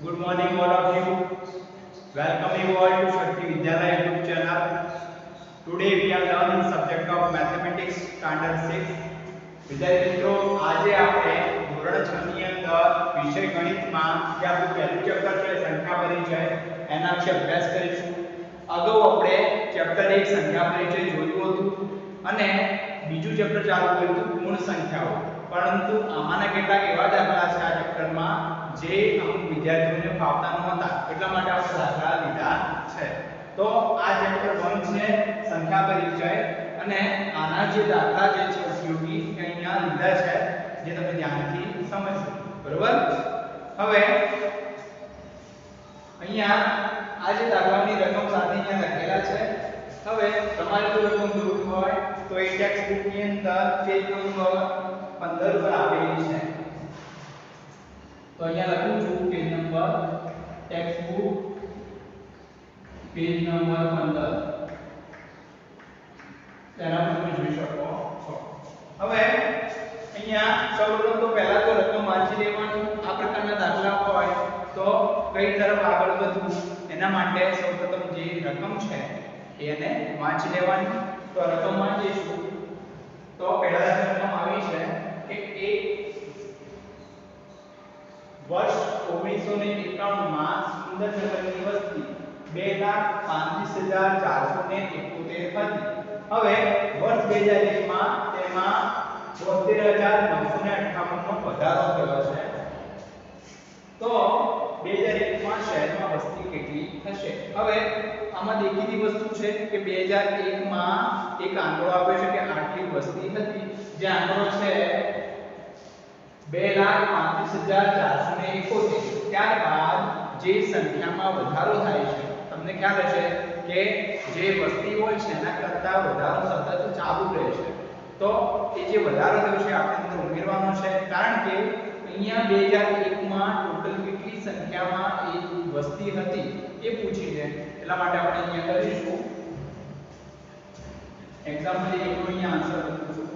Good morning, all of you. Welcome you all to Shakti Vidyalaya YouTube channel. Today we are learning subject of mathematics standard 6. વિદ્યાર્થી મિત્રો આજે આપણે ધોરણ 6 ની અંદર વિષય ગણિતમાં જે આપણું પહેલું ચેપ્ટર છે સંખ્યા પરિચય એના વિશે અભ્યાસ કરીશું. અગાઉ આપણે ચેપ્ટર 1 સંખ્યા પરિચય જોયું હતું અને બીજું ચેપ્ટર ચાલુ કર્યું હતું પૂર્ણ સંખ્યાઓ. પરંતુ આમાંના કેટલાક એવા દાખલા છે આ ચેપ્ટરમાં જે અમુક વિદ્યાર્થીઓને ફાવતા નહોતા, એટલા માટે આપણે દાખલા લીધા છે. તો આ ચેપ્ટર 1 છે સંખ્યા પરિચય અને આના જે દાખલા જે છે ઉપયોગી કે અહીંયા લીધા છે જે તમે ધ્યાનથી સમજજો. બરોબર? હવે અહીંયા આ જે દાખલાની રકમ સાથે અહીંયા લખેલા છે. હવે તમારે જો રકમ જોવી હોય તો એ ટેક્સ્ટ બુક ની અંદર પેજ નંબર 15 પર આપેલી છે. તો અહીંયા લખું છું page number text book page number 15 તેના પર તમે જોઈ શકો છો. હવે અહીંયા સૌપ્રથમ તો પહેલા તો રકમ વાંચી લેવાની. આ પ્રકારના દાખલા હોય તો કઈ તરફ આગળ વધવું એના માટે સૌપ્રથમ જે રકમ છે એને વાંચી લેવાની. તો રકમ વાંચીશું તો પહેલા રકમ આવી છે કે એક વર્ષ 1991 માં સુંદરનગરની વસ્તી 2,35,471 હતી. હવે વર્ષ 2001 માં તેમાં 72,958 નો વધારો થયો છે. તો 2001 માં શહેરમાં વસ્તી કેટલી થશે? હવે આમાં દેખીતી વસ્તુ છે કે 2001 માં એક આંકડો આપ્યો છે કે આટલી વસ્તી હતી. જે આંકડો છે 2,35,471. ત્યારબાદ જે સંખ્યામાં વધારો થાય છે, તમને ખ્યાલ હશે કે જે વસ્તી હોય છે એના કરતા વધારો સતત ચાલુ રહે છે. તો એ જે વધારો થયો છે આપણે અંદર ઉમેરવાનો છે, કારણ કે અહીંયા 2001 માં ટોટલ કેટલી સંખ્યામાં એ વસ્તી હતી એ પૂછી છે. એટલા માટે આપણે અહીંયા કરીશું એક્ઝામ્પલ 1 નો અહીંયા આન્સર લખું છું.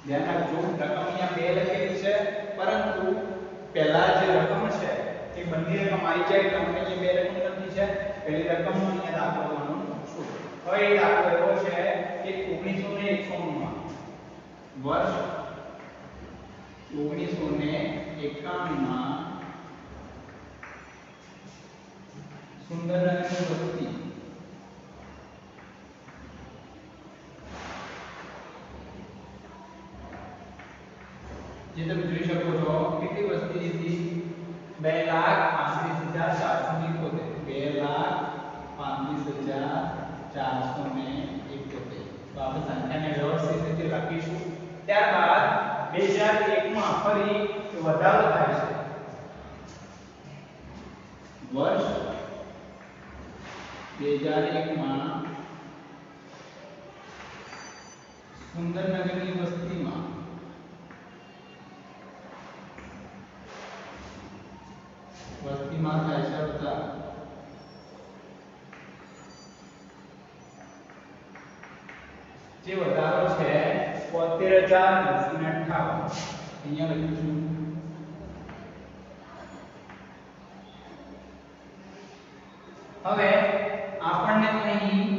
ધ્યાન રાખજો રકમ અહીંયા 2 લખેલી છે, પરંતુ પહેલા જે રકમ છે એ બંને રકમ આવી જાય તો આપણે અહીંયા 2 રકમ લખી છે. પહેલી રકમનો અહીંયા દાખલો ગણવાનો છું. હવે એ દાખલો એવો છે કે 1991 માં વર્ષ 1991 માં સુંદરનગરની વસ્તી જે તમે જોઈ શકો છો કેટલી વસ્તી હતી? 2,35,471. 2,35,471. તો આપણે સંખ્યાને વ્યવસ્થિત રીતે લખીશું. ત્યારબાદ 2001 માં ફરી વધારો થાય છે. વર્ષ 2001 માં સુંદરનગરની વસ્તીમાં થાય છે વધારો. જે વધારો છે 72,958. અહીંયા લખ્યું છું. હવે આપણને અહીં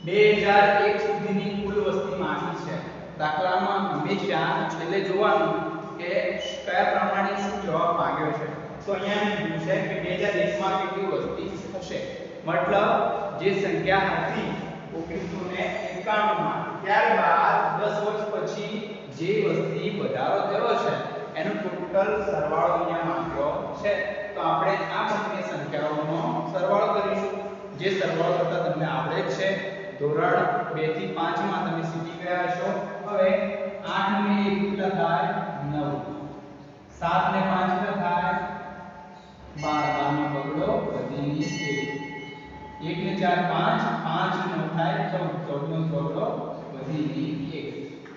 2001 સુધીની કુલ વસ્તી માંગી છે. દાખલામાં હંમેશા છેલ્લે જોવાનું કે કયા પ્રમાણે શું જવાબ માંગ્યો છે. તો અહીંયા મેં પૂછ્યું છે કે 2001 માં કેટલી વસ્તી હશે? મતલબ જે સંખ્યા હતી 1991 માં, ત્યારબાદ 10 વર્ષ પછી જે વસ્તી વધારો થયો છે એનો ટોટલ સરવાળો અહીંયા માંગ્યો છે. તો આપણે આ બંને સંખ્યાઓનો સરવાળો કરીશું. જે સરવાળો કરતા તમને આવડે જ છે. ધોરણ 2 થી 5 માં તમે શીખી ગયા છો. હવે 8 ને 1 કેટલા થાય? 9. 7 ને 5 કેટલા થાય? 12. 12 નો બગડો વધીની 1. 1 ને 4 5. 5 ને 9 થાય 14. 14 નો બગડો વધીની 1.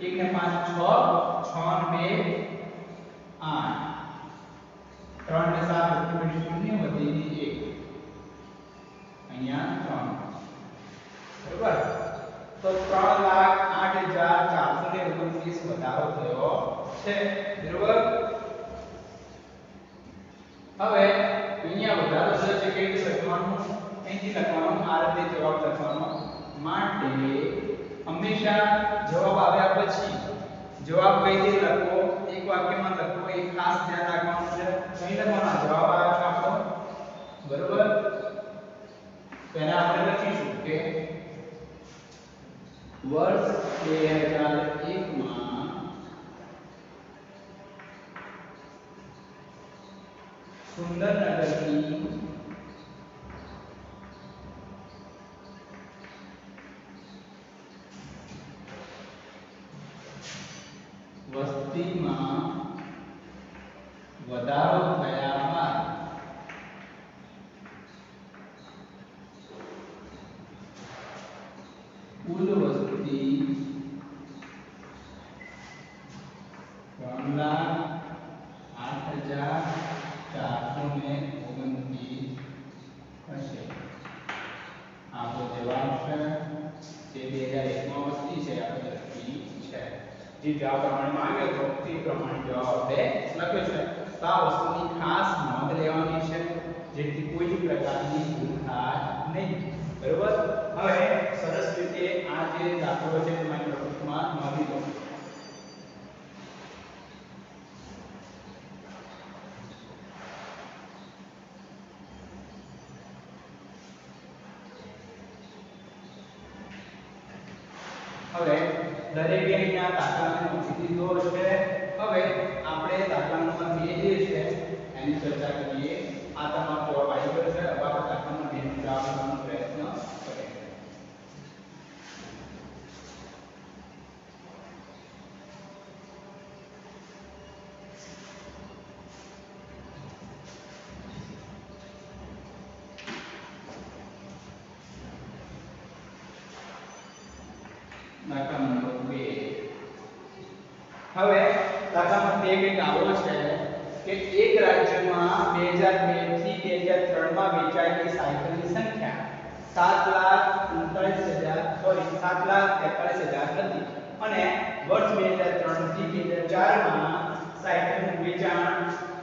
1 ને 5 6. 6 ને 2 8. 3 ને 7 0 વધીની 1. અહીંયા 3. બરોબર? તો 3,08,429 વધારો થયો છે. અહીંયા વધારો થયો છે કઈ રીતે લખવાનું અહીંથી લખવાનું આ રીતે જવાબ લખવાનો માટે હંમેશા જવાબ આવ્યા પછી જવાબ કઈ રીતે લખવો એક વાક્યમાં લખવો એ ખાસ ધ્યાન રાખવાનું છે અહીં લખવાનો જવાબ આવ્યો છે આપણો બરોબર તો એને આપણે લખીશું કે વર્ષ 2001 માં સુંદરનગરની વસ્તીમાં વધારો થયા બાદ કુલ વસ્તી 3,08,429 હશે આપણો જવાબ છે જે 2001 માં વસ્તી છે આપણે લખી છે જે જવાબ પ્રમાણે માંગ્યો હતો તે પ્રમાણે જવાબ આપણે લખ્યો છે તો આ વસ્તુની ખાસ નોંધ લેવાની છે જેથી કોઈ જ પ્રકારની ભૂલ થાય નહીં બરોબર હવે સરસ રીતે આ જે દાખલો છે તમારી નોટબુકમાં નોંધી લો હવે દરેકે અહીંયા દાખલાને નોંધી લીધો છે હવે આપણે દાખલા નંબર 2 જે છે એની ચર્ચા કરીએ આ તમારો જવાબ આવી ગયો છે હવે આપણે દાખલા નંબર 2 નો જવાબ આપવાનો પ્રયત્ન કરીએ દાખલા નંબર 2 હવે દાખલામાં તે કંઈક આવો છે કે એક રાજ્યમાં 2002 થી 2003 માં વેચાયેલી સાયકલની સંખ્યા 7,43,000 હતી અને વર્ષ 2003 થી 2004 માં સાયકલનું વેચાણ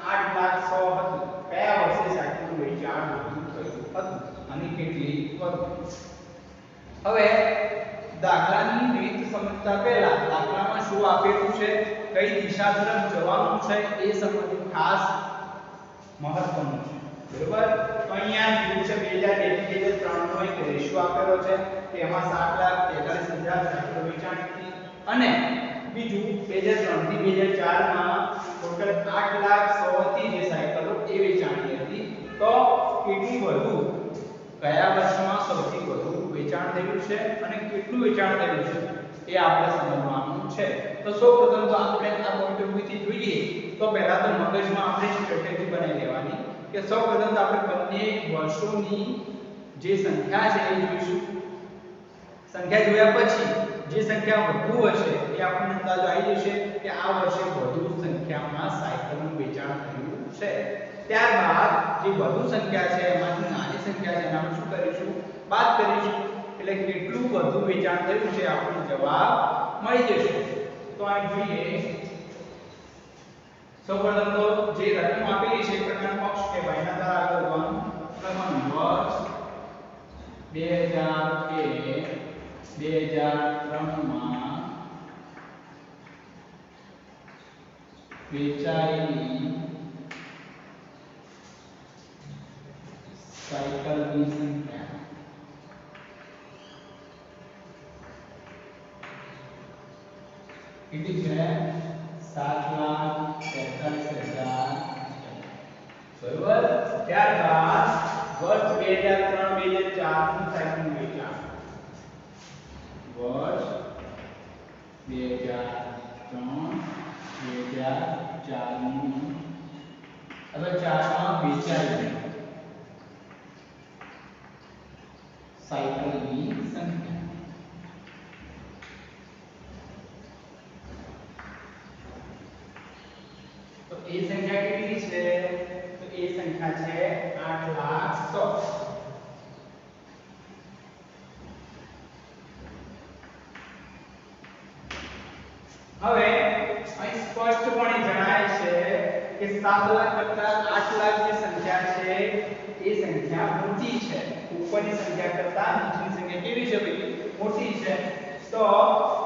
8,100,000 હતું કયા વર્ષે સાયકલનું વેચાણ વધુ થયું હતું અને કેટલી વધુ હવે દાખલાની રીત સમજતા પહેલા દાખલામાં શું આપેલું છે કઈ દિશા તરફ જવાનું છે એ સમજવું ખાસ મહત્વનું છે બરોબર તો અહીંયા કીધું છે 2002 થી 2003 નો એક રેશિયો આપેલો છે કે એમાં 7,43,000 સાયકલ વેચાણ હતી અને બીજું 2003 થી 2004 માં ટોટલ 8,100,000 હતી જે સાયકલો એ વેચાણી હતી તો કેટલી વધુ કયા વર્ષમાં સૌથી વધુ વેચાણ થયું છે અને કેટલું વેચાણ થયું છે એ આપણે સમજવાનું છે તો સૌપ્રથમ તો આપણે આ પોઈન્ટ ઓફ વ્યૂ થી જોઈએ તો પહેલા તો મગજમાં આપણે સ્ટ્રેટેજી બનાવી લેવાની કે સૌપ્રથમ તો આપણે બંને વર્ષોની જે સંખ્યા છે એ જોઈશું સંખ્યા જોયા પછી જે સંખ્યા વધુ હશે એ આપણને અંદાજો આવી જશે કે આ વર્ષે વધુ સંખ્યામાં સાયકલનું વેચાણ થયું છે ત્યારબાદ જે વધુ સંખ્યા છે એમાંથી નાની સંખ્યા છે એને આપણે શું કરીશું બાદ કરીશું એટલે કેટલું વધુ વેચાણ થયું છે આપણને જવાબ મળી જશે તો આ જોઈએ સૌપ્રથમ તો જે રકમ આપેલી છે એ પ્રકારનો પક્ષ કહેવાય એના દ્વારા આગળ વધવાનું વર્ષ 2003 માં વેચાયેલી સાયકલની સંખ્યા કેટલી છે 7,43,000 બરોબર ત્યારબાદ વર્ષ 2003-2004 નું સાયકલનું વેચાણ વર્ષ 2003-2004 નું હવે 4 માં વેચાયેલી સાયકલની સંખ્યા તો એ સંખ્યા કેટલી છે તો એ સંખ્યા છે 8,100,000 હવે અહીં સ્પષ્ટપણે જણાય છે કે 7 લાખ કરતા 8 લાખ જે સંખ્યા છે છે એ સંખ્યા મોટી છે, ઉપરની સંખ્યા કરતા નીચેની સંખ્યા કેવી છે ભાઈ, મોટી છે. તો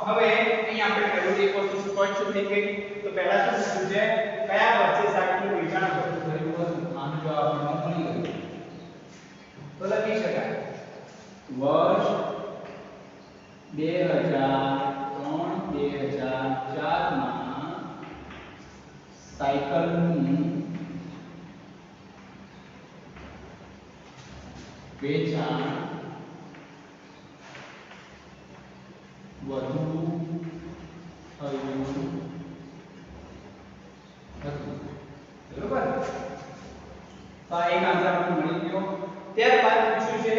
હવે અહીં આપણે પહેલું એક વસ્તુ સ્પષ્ટ થઈ ગઈ. તો પહેલા શું પૂછ્યું છે, કયા વર્ષે શાકનું વેચાણ વધુ થયું હતું? આનો જવાબ આપણને મળી ગયો. તો લખી શકાય વર્ષ 2003-2004 માં સાયકલનું વેચાણ વધુ થયું હતું. બરોબર? તો આ એક આન્સર આપણને મળી ગયો. ત્યારબાદ પૂછ્યું છે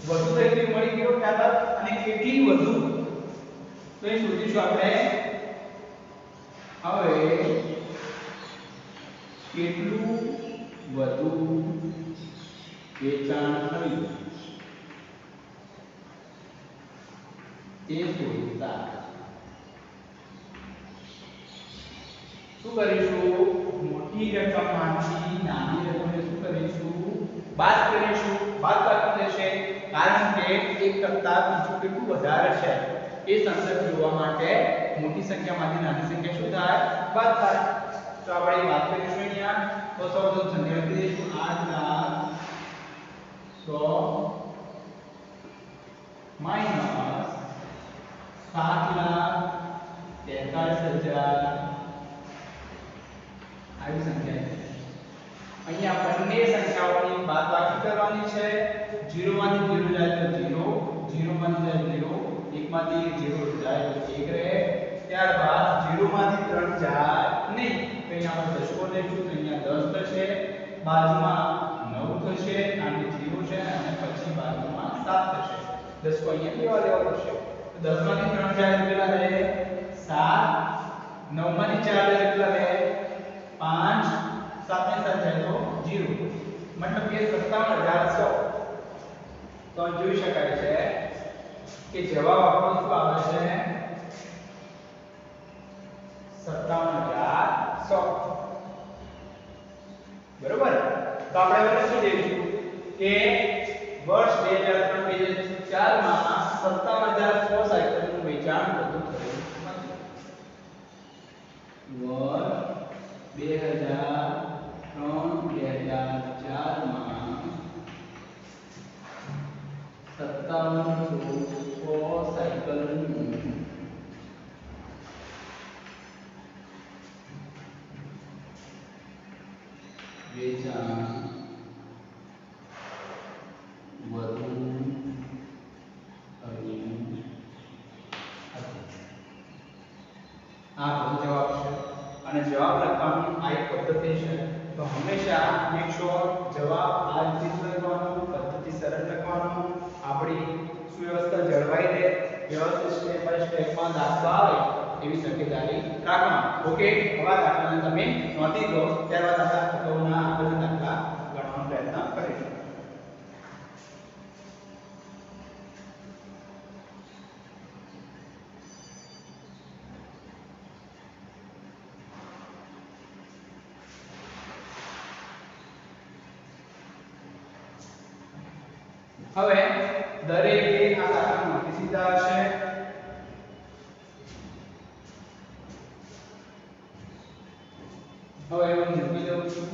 વધુ થઈ મળી ગયો, ત્યારબાદ અને કેટલી વધુ, તો એ શોધીશું આપણે. હવે કેટલું વધુ વેચાણ થયું તે શોધતા શું કરીશું, મોટી રકમમાંથી નાની રકમને શું કરીશું, બાદ કરીશું. બાદબાકી થશે કારણ કે એક કરતા બીજું કેટલું વધારે છે એ સંદર્ભ જોવા માટે મોટી સંખ્યામાંથી નાની સંખ્યા શું થાય, બાદ થાય. તો આપણે વાત કરીશું અહીંયા. તો સૌપ્રથમ સંખ્યા લખી દઈશું 8,100 માઈનસ 7,43,000 આવી સંખ્યા છે. અહીંયા બંને સંખ્યાઓની બાદબાકી કરવાની છે. 0 માંથી 0 જાય તો 0, 0 માંથી જાય 0, 1 માંથી 0 જાય તો 1 રહે. ત્યારબાદ 0 માંથી 3 જાય નહીં તો અહીંયા આપણે દશકો લઈશું તો અહીંયા 10 થશે, બાજુમાં 9 થશે, આને 0 છે અને પછી બાજુમાં 7 થશે. દશકો અહીંયા કેવા લેવા પડશે, તો 10 માંથી 3 જાય તો કેટલા રહે, 7, 9 માંથી 4 જાય તો કેટલા રહે, 5, 7 ને 7 જાય તો 0, મતલબ કે 57,100. તો જોઈ શકાય છે કે જવાબ આપણો શું આવે છે, 57,100. બરોબર? તો આપણે હવે શું લઈશું કે વર્ષ 2003-2004 માં 57,100 સાયકલનું વેચાણ વધુ થયું હતું. વર્ષ 2003-2004 માં 57,100 સાયકલનું વેચાણ વધુ થયું હતું. આ બધો જવાબ છે અને જવાબ લખવાની આ એક પદ્ધતિ છે. તો હંમેશા મેક શ્યોર જવાબ આ રીતે લખવાનો, પદ્ધતિ સરળ લખવાનો, આપણી સુવ્યવસ્થા જળવાઈ રહે, વ્યવસ્થિત સ્ટેપ બાય સ્ટેપમાં દાખલા આવે એવી તકેદારી રાખવાની. ઓકે, હવે દાખલાને તમે નોંધી લો, ત્યારબાદ આપણે અગાઉના આગળના દાખલા ગણવાનો પ્રયત્ન કરીશું. હવે દરેકે આ દાખલા નોંધી સીધા હશે. હવે હું મૂકી દઉં છું.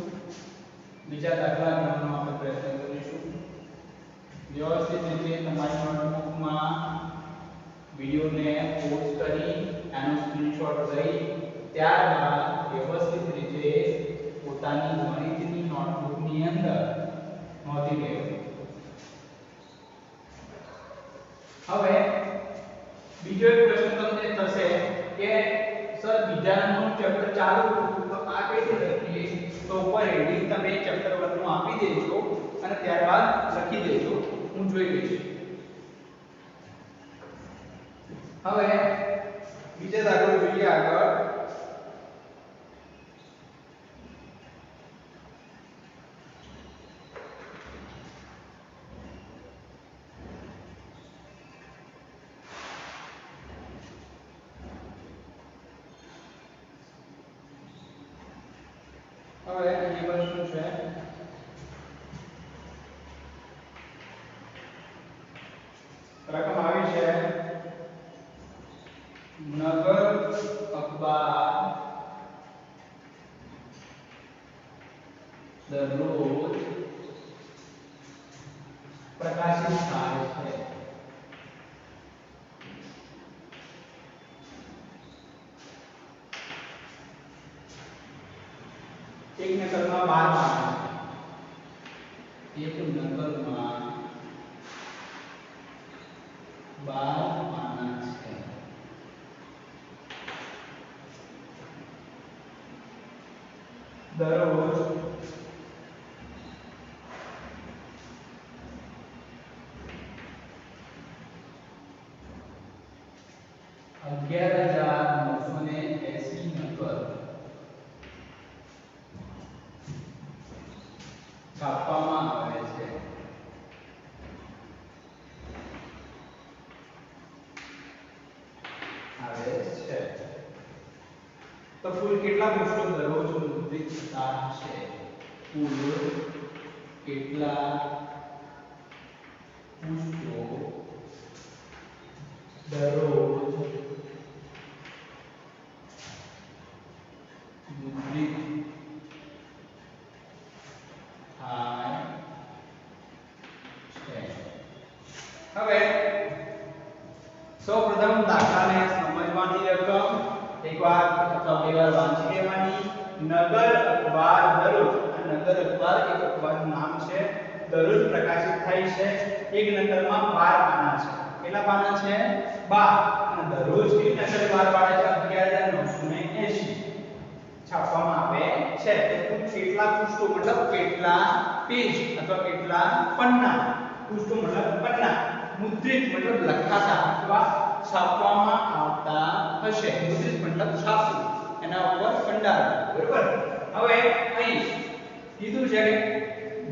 બીજા દાખલા ગણવાનો આપણે પ્રયત્ન કરીશું. વ્યવસ્થિત રીતે તમારી નોટબુકમાં વિડિયોને પોઝ કરી આનો સ્ક્રીનશોટ લઈ ત્યારબાદ વ્યવસ્થિત રીતે પોતાની ગણિતની નોટબુકની અંદર નોંધી લેવું. હવે બીજો એક પ્રશ્ન તમને થશે કે સર બીજા નંબરનું ચેપ્ટર ચાલુ તો આ કઈ રીતે લખીએ, તો ઉપર હેડિંગ તમે ચેપ્ટર 1 નું આપી દેજો અને ત્યારબાદ લખી દેજો, હું જોઈ લઈશ. હવે બીજા દાખલો જોઈએ આગળ. હવે અહીં શું છે, એક નકલમાં 12 પાના છે. દરરોજ 11,980 નકલ છાપવામાં આવે છે. તો કુલ કેટલા પૃષ્ઠો દરરોજ મુદ્રિત થતા હશે? કુલ કેટલા પૃષ્ઠો દરરોજ મુદ્રિત થાય છે? હવે સૌપ્રથમ દાખલાને સમજવાની રકમ એકવાર અથવા બે વાર વાંચી લેવાની. નગર અખબાર દરરોજ, આ નગર અખબાર એક અખબારનું નામ છે, દરરોજ પ્રકાશિત થાય છે. એક નકલમાં 12 પાના છે. કેટલા પાના છે? 12. અને દરરોજ કેટલી નકલ બહાર પાડે છે? 11,980 છાપવામાં આવે છે. તો કેટલા પૃષ્ઠો મતલબ કેટલા પેજ અથવા કેટલા પન્ના, પૃષ્ઠો મતલબ પન્ના, મુદ્રિત મતલબ લખાતા અથવા છાપવામાં આવતા હશે. મુદ્રિત મતલબ છાપવું, એના ઉપર કંડારવું, બરોબર. હવે અહીં કીધું છે કે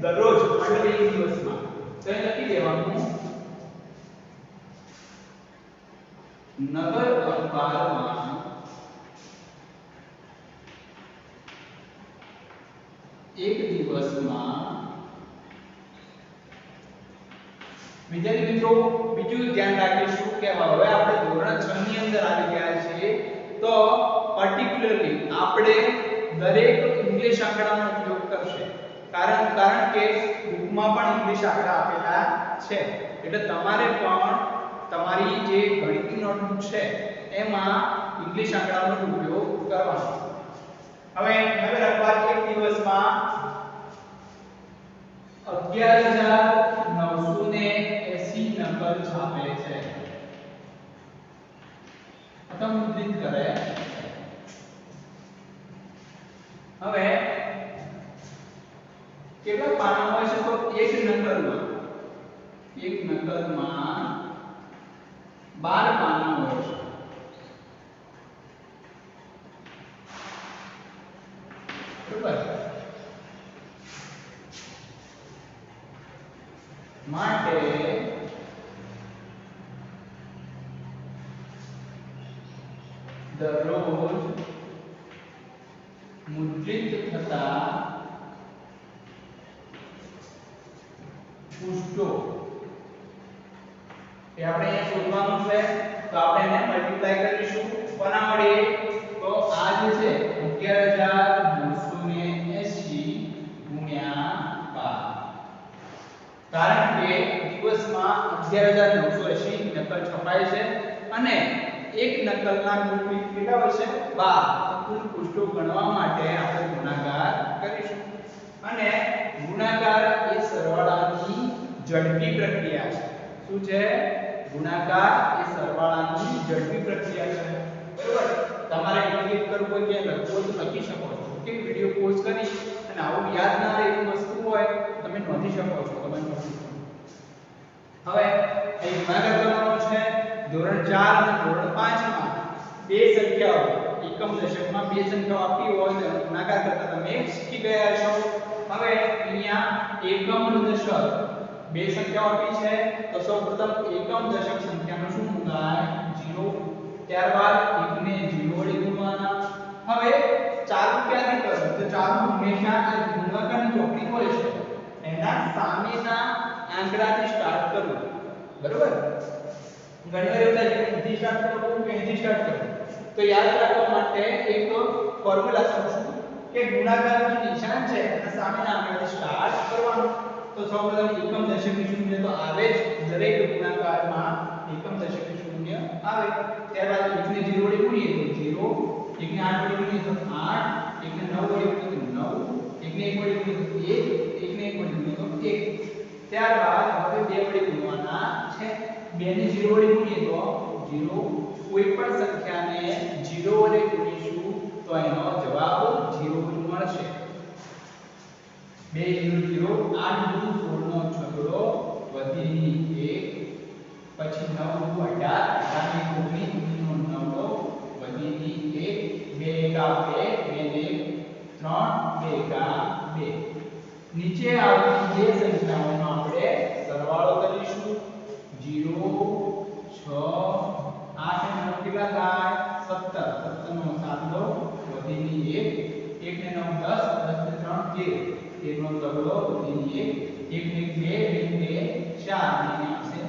દરરોજ મતલબ એક દિવસમાં, તો એ લખી દેવાનું નગર અખબારમાં એક દિવસમાં. વિદ્યાર્થી મિત્રો બીજું ધ્યાન રાખીશું કે હવે આપણે ધોરણ 6 ની અંદર આવી ગયા છીએ, તો પર્ટિક્યુલરલી આપણે દરેક ઇંગ્લિશ આંકડાનો ઉપયોગ કરશે. કારણ કે બુકમાં પણ ઇંગ્લિશ આંકડા આપેલા છે, એટલે તમારે પણ તમારી જે ગણિતની નોટબુક છે એમાં ઇંગ્લિશ આંકડાનો ઉપયોગ કરવાનો. હવે નગર અખબાર એક દિવસમાં 11,980 નકલ છાપે છે અથવા મુદ્રિત કરે છે. હવે કેટલા પાના હોય છે? તો એક નકલમાં 12 પાના હોય છે. બરાબર. માટે દરરોજ મુદ્રિત થતા પૃષ્ઠો એ આપણે અહીંયા શોધવાનું છે. તો આપણે એને મલ્ટીપ્લાય કરીશું. કોના વડે? તો આ જે છે 11,980 ગુણ્યા 12. કારણ કે દિવસમાં 11,980 નકલ છપાય છે અને એક નકલના કુલ કેટલા હોય છે? 12. કુલ પૃષ્ઠો ગણવા માટે આપણે ગુણાકાર કરીશું. અને ગુણાકાર એ સરવાળાની ઝડપી પ્રક્રિયા છે. શું છે? ગુણાકાર એ સરવાળાની ઝડપી પ્રક્રિયા છે. બરોબર. તમારે ક્લિક કરવું હોય કે લખવું તો લખી શકો છો. ઓકે, વિડિયો પોઝ કરી અને આવું યાદ ના રહે એવી વસ્તુ હોય તમે નોંધી શકો છો. તમે નોંધી શકો. હવે અહીં ગુણાકાર કરવાનો છે. ધોરણ 4 અને ધોરણ 5 માં બે સંખ્યાઓ એકમ દશકમાં બે સંખ્યાઓ આપી હોય તો ગુણાકાર કરતા તમે શીખી ગયા છો. હવે અહીંયા એકમ અને દશક બે સંખ્યાઓ આપી છે, તો સૌપ્રથમ એકમ દશક સંખ્યાનો શું મુકાય? 0. ત્યારબાદ 1 ને 0 વડે ગુણવાના. હવે ચાલુ ક્યાંથી કરવું? તો ચાલુ હંમેશા આ ગુણાકારની ચોકડી હોય છે એના સામેના આંકડાથી સ્ટાર્ટ કરવું. બરોબર. ઘણી વાર એવું થાય કે અહીંથી સ્ટાર્ટ કરવું કે અહીંથી સ્ટાર્ટ કરવું. તો યાદ રાખવા માટે એક ફોર્મ્યુલા સમજશું કે ગુણાકારનું જે નિશાન છે એના સામેના આંકડાથી સ્ટાર્ટ કરવાનું. તો સૌપ્રથમ એકમ દશકની શૂન્ય તો આવે જ, દરેક ગુણાકારમાં એકમ દશકની શૂન્ય આવે. ત્યારબાદ 1 ને 0 વડે ગુણીએ તો 0, 1 ને 8 વડે ગુણીએ તો 8, 1 ને 9 વડે ગુણીએ તો 9, 1 ને 1 વડે ગુણીએ તો 1, 1 ને 1 વડે ગુણીએ તો 1. ત્યારબાદ હવે 2 વડે ગુણવાના છે 2 ને 0 વડે ગુણીએ તો 0 કોઈ પણ સંખ્યાને 0 વડે ગુણીશું તો એનો જવાબ 0 જ મળશે 2 0 0 8 દુ 16 નો છગડો વધીની 1 પછી 9 દુ 18 18 ની 19 નો નવડો વધીની 1 2 એકા 2 2 ને 3 2 એકા 2 નીચે આવતી બે સંખ્યાઓનો આપણે સરવાળો કરીશું 0 6 8 ને 9 કેટલા થાય 17 17 નો સાદલો વધીની 1 1 ને 9 10 10 ને 3 13 નો તગડો વધીની 1 1 ને 2 2 ને 4 ને આવશે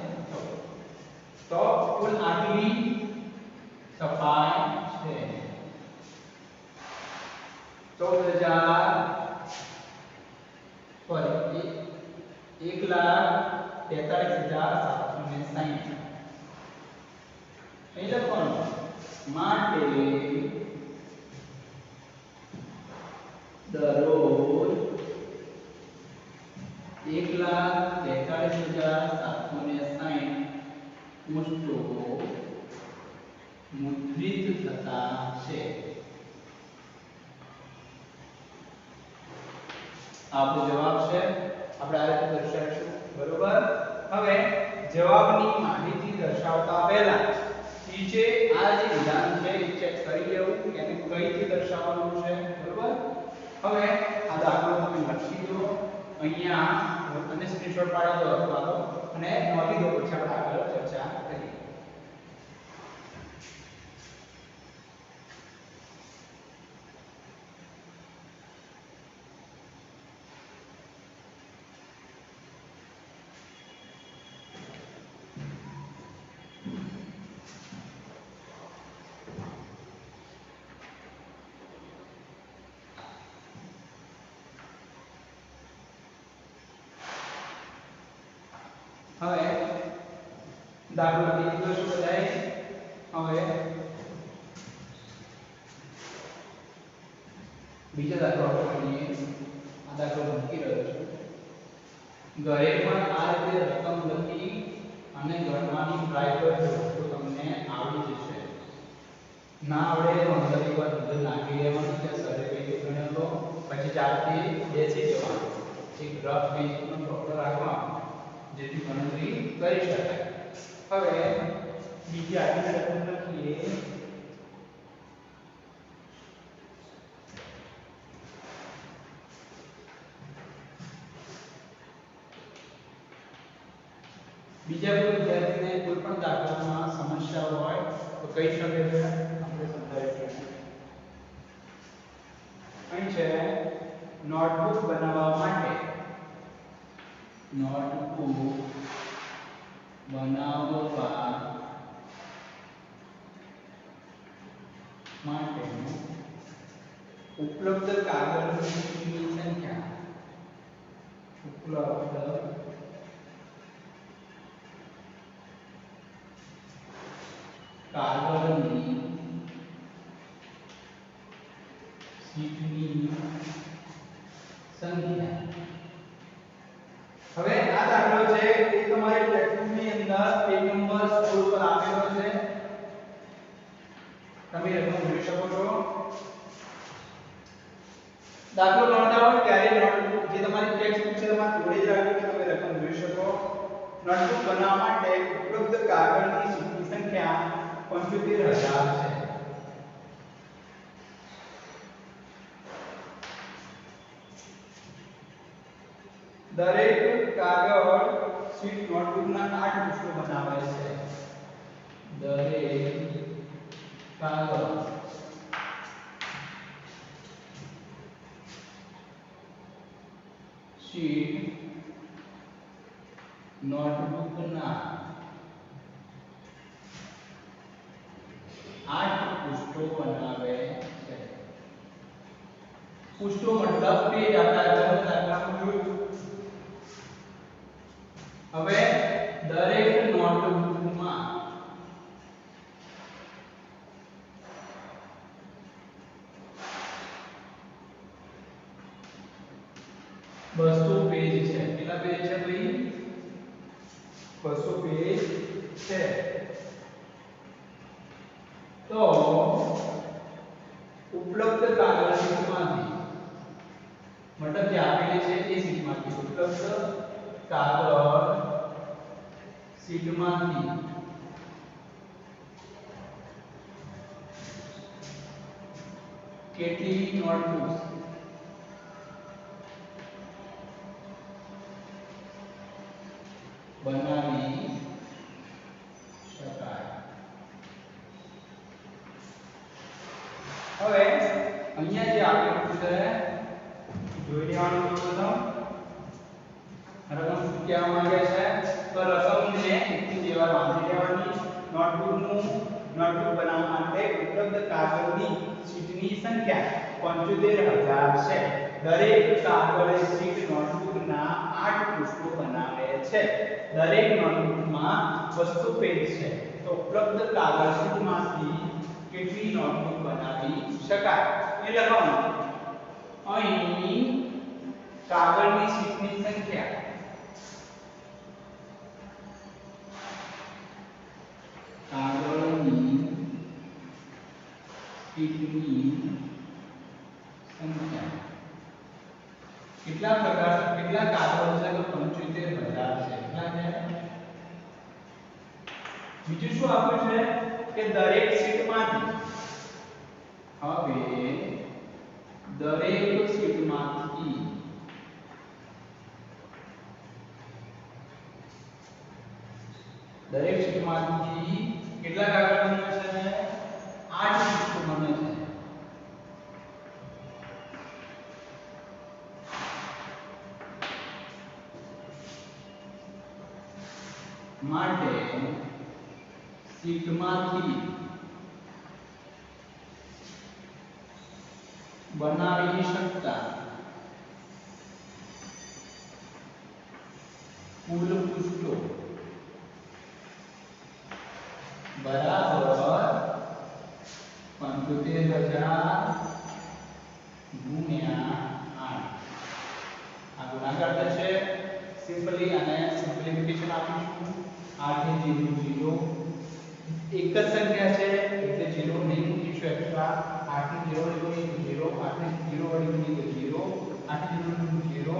તો કુલ આટલી સફાઈ છે 14000 ફરી 1,43,760 અહીં લખવાનું માટે દરરોજ 1,43,760 પુષ્ટો મુદ્રિત થતા છે આપણો જવાબ છે આપણે આ રીતે દર્શાવીશું બરોબર હવે જવાબની માહિતી દર્શાવતા પહેલા નીચે આ જે વિધાન છે એ ચેક કરી લેવું કે એને કઈ રીતે દર્શાવવાનું છે બરોબર હવે આ દાખલો તમે લખી દો અહીંયા અને સ્ક્રીનશોટ પાડી દો અથવા તો અને નોંધી દો પછી આપણે આગળ ચર્ચા કરીએ હવે દાખલો લખી દીધો છે બધાએ હવે બીજો દાખલો આપણે ગણીએ આ દાખલો મૂકી રહ્યો છું ઘરે પણ આ રીતે રકમ લખી અને ગણવાની ટ્રાય કરજો તો તમને આવડી જશે ના આવડે તો અંદર એકવાર નજર નાખી લેવાની કે સરે કઈ રીતે ગણ્યો તો પછી ચાલતી બેસી જવાનું એક રફ પેજનો ચોપડો રાખવાનો જેથી ગણતરી કરી શકાય હવે બીજી આગળની રકમ લખીએ બીજા કોઈ વિદ્યાર્થીને કોઈ પણ દાખલામાં સમસ્યા હોય તો કહી શકે છે આપણે સમજાવીશું અહીં છે નોટબુક બનાવવા માટે ઉપલબ્ધ કાગળની સંખ્યા કાગળની શીટની સંખ્યા હવે આ દાખલો છે એ તમારી ટેક્સ્ટબુકની અંદર પેજ નંબર 16 પર આપેલો છે તમે રકમ જોઈ શકો છો દાખલો ગણતા હોય ત્યારે નોટબુક જે તમારી ટેક્સ્ટબુક છે એમાં જોડે જ રાખજો કે તમે રકમ જોઈ શકો નોટબુક બનાવવા માટે ઉપલબ્ધ કાગળની શીટની સંખ્યા 75000 છે દરેક કાગળ શીટ નોટબુકના 8 પૃષ્ઠો બનાવે છે દરેક કાગળ શીટ નોટબુકના 8 પૃષ્ઠો બનાવે છે પૃષ્ઠો મતલબ પેજ આપણે આગળના દાખલામાં જોયું હવે દરેક નોટબુકમાં 200 પેજ છે કેટલા પેજ છે ભાઈ કાગળ શીટમાંથી મતલબ જે આપેલી છે એ શીટમાંથી ઉપલબ્ધ કાગળ શીટમાંથી કેટલી નોટબુક્સ બનાવી શકાય. હવે અહીંયા જે આપેલું છે જોઈ લેવાનું પ્રથમ રકમ શું કહેવા માંગે છે તો રકમને એકથી જેવા બાંધી લેવાની. નોટબુક બનાવવા માટે ઉપલબ્ધ કાગળની શીટની સંખ્યા 75000 છે. દરેક કાગળ શીટ નોટબુકના 8 પૃષ્ઠો બનાવે છે. દરેક નોટબુકમાં 200 પેજ છે. તો ઉપલબ્ધ કાગળ શીટમાંથી કેટલી નોટબુક બનાવી શકાય એ લખવાનું. અહીં કાગળની શીટની સંખ્યા કાગળની શીટની સંખ્યા કેટલા કાગળો છે તો 75000 છે. કેટલા છે? બીજું શું આપ્યું છે કે દરેક શીટમાંથી હવે દરેક શીટમાંથી કેટલા કાગળ બને છે? 8 પૃષ્ઠો બને છે. માટે શીટમાંથી બનાવી શકતા કુલ પૃષ્ઠો બરાબર 75000 ગુણ્યા 8. આ ગુણાકાર થશે. સિમ્પલી અને સિમ્પ્લિફિકેશન આપીશું. 8 ને 0 એક જ સંખ્યા છે એટલે 0 નહીં મૂકીશું એક્સ્ટ્રા. 8 ને 0 વડે ગુણીએ તો 0, 8 ને 0 વડે ગુણીએ તો 0, 8 ને 0 વડે 0,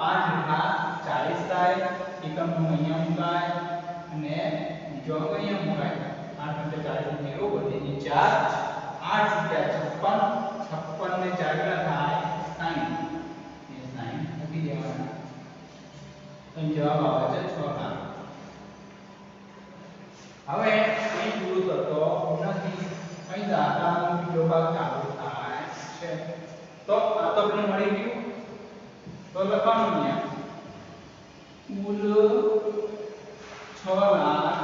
5 એકા 40 થાય. એકમનો અહીંયા મુકાય અને બીજો અંક અહીંયા મુકાય. 8 × 40 0 વધીને 4, 8 × 56, 56 ને 4 કેટલા થાય? 60. એ 60 મૂકી દેવાના. તો જવાબ આવે છે 6 લાખ. હવે અહીં પૂરું થતો નથી. અહીં દાખલાનો બીજો ભાગ ચાલુ થાય છે. તો આ તો આપણે મળી ગયું. તો લખવાનું અહીંયા કુલ 6 લાખ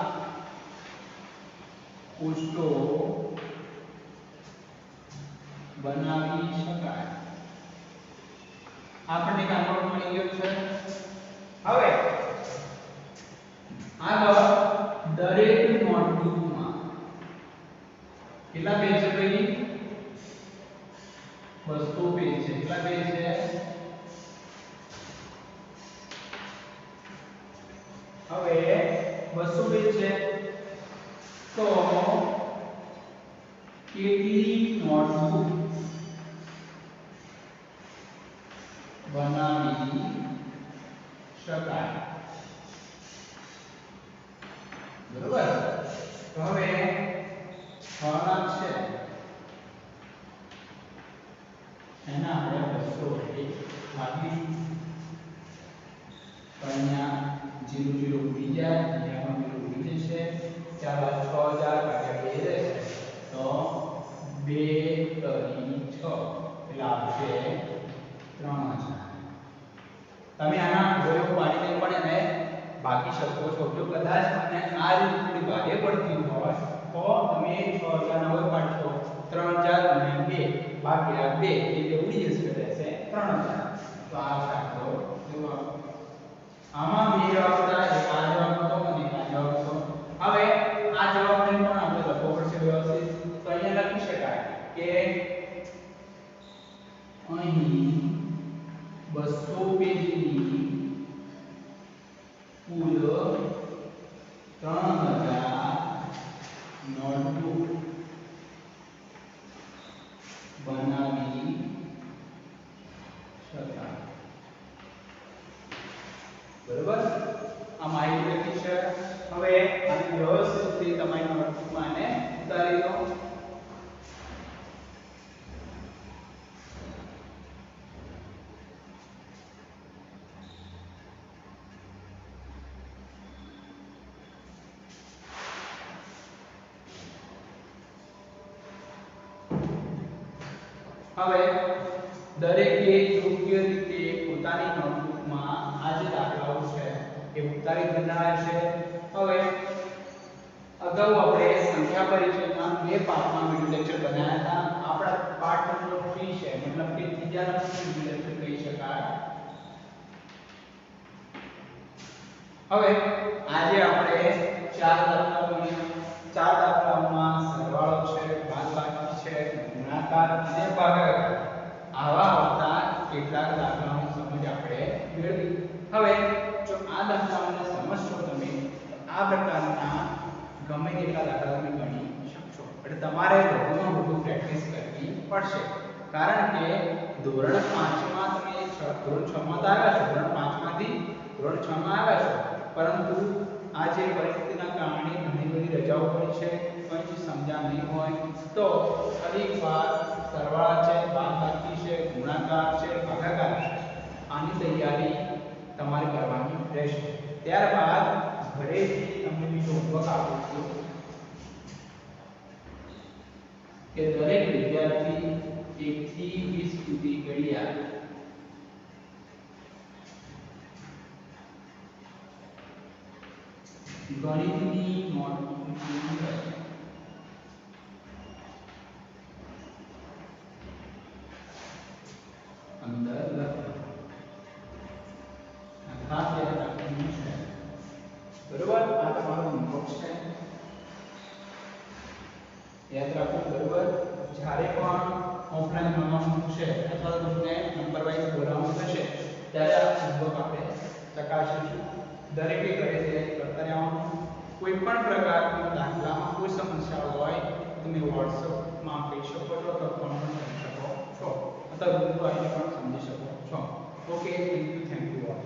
પૃષ્ઠો બનાવી શકાય. આપણને કાગળ મળી ગયો છે. હવે આગળ દરેક નોટબુકમાં કેટલા પેજ છે ભાઈ? 200 પેજ છે. કેટલા પેજ છે? હવે 200 પેજ છે તો કેટલી નોટબુક બનાવી શકાય? બરોબર. તો હવે 6 લાખ છે એના આપણે 200 વડે ભાગીશું. તો અહીંયા 0 0 ઉડી જાય, અહીંયા પણ 0 ઉડી જશે. ત્યારબાદ 6000 ભાગ્યા 2 રહેશે તો 2 તરી 6 એટલે આવશે 3000. તમે આના પ્રયોગ પાડીને પણ એને ભાગી શકો છો. જો કદાચ મને આ રીત થોડી ભારે પડતી હોય તો તમે 6000 ના વર્ગ પાડશો 3000 અને 2 ભાગ્યા 2 એટલે ઉડી જશે રહેશે 3000. તો આ દાખલો જવાબ. આમાં બે જવાબ હતા. એક આ જવાબ હતો અને એક આ જવાબ હતો. હવે આ જવાબને પણ આપણે લખવો પડશે વ્યવસ્થિત. તો અહીંયા લખી શકાય કે અહીં 200 પેજની કુલ 3000 નોટબુક બનાવી આ માહિતી લખી છે. હવે આને વ્યવસ્થિત રીતે તમારી નોટબુકમાં આને ઉતારી દો. હવે દરેકે યોગ્ય રીતે પોતાની નોટબુકમાં આ જે દાખલાઓ છે એ ઉતારી દીધા છે. હવે અગાઉ આપણે સંખ્યા પરિચયના બે પાઠમાં વિડિયો લેક્ચર બનાવ્યા હતા. આપણા પાઠ નંબર 3 છે, મતલબ કે ત્રીજા નંબરનો વિડિયો લેક્ચર કહી શકાય. હવે આજે આપણે ચાર દાખલાઓ ગણ્યા. ચાર દાખલાઓમાં સરવાળો છે, બાદબાકી છે, ગુણાકાર અને ભાગાકાર આવા આવતા કેટલાક દાખલાઓની સમજ આપણે મેળવી. હવે જો આ દાખલાઓને સમજશો તમે તો આ પ્રકારના ગમે તેટલા દાખલા તમે ગણી શકશો. એટલે તમારે વધુમાં વધુ પ્રેક્ટિસ કરવી પડશે, કારણ કે ધોરણ 5 માં તમે ધોરણ 6 માં આવ્યા છો, ધોરણ 5 માંથી ધોરણ 6 માં આવ્યા છો, પરંતુ આ જે પરિસ્થિતિના કારણે ઘણી બધી રજાઓ પડી છે, કંઈ સમજ્યા નહીં હોય તો ફરી એકવાર સરવાળા છે, બાદબાકી છે, ગુણાકાર છે, ભાગાકાર છે, આની તૈયારી તમારે કરવાની રહેશે. ત્યારબાદ ઘરેથી તમને બીજો હોમવર્ક આપું છું કે દરેક વિદ્યાર્થી 1 થી 20 સુધી ઘડિયાળ ગણિતની નોટબુકની અંદર લખો. ખાસ યાદ રાખવાનું છે, બરોબર? આ તમારો હોમવર્ક છે, યાદ રાખો, બરોબર? જ્યારે પણ ઓફલાઈન ભણવાનું છે અથવા તમને નંબર વાઇઝ બોલાવવાનું થશે ત્યારે આ હોમવર્ક આપણે ચકાસીશું. દરેકે ઘરે તૈયારી કરતા રહેવાનું. કોઈ પણ પ્રકારના દાખલામાં કોઈ સમસ્યા હોય તો તમે WhatsApp કહી શકો છો અથવા ફોન પર કરી શકો છો અથવા રૂબરૂ આવીને પણ સમજી શકો છો. Okay, thank you all.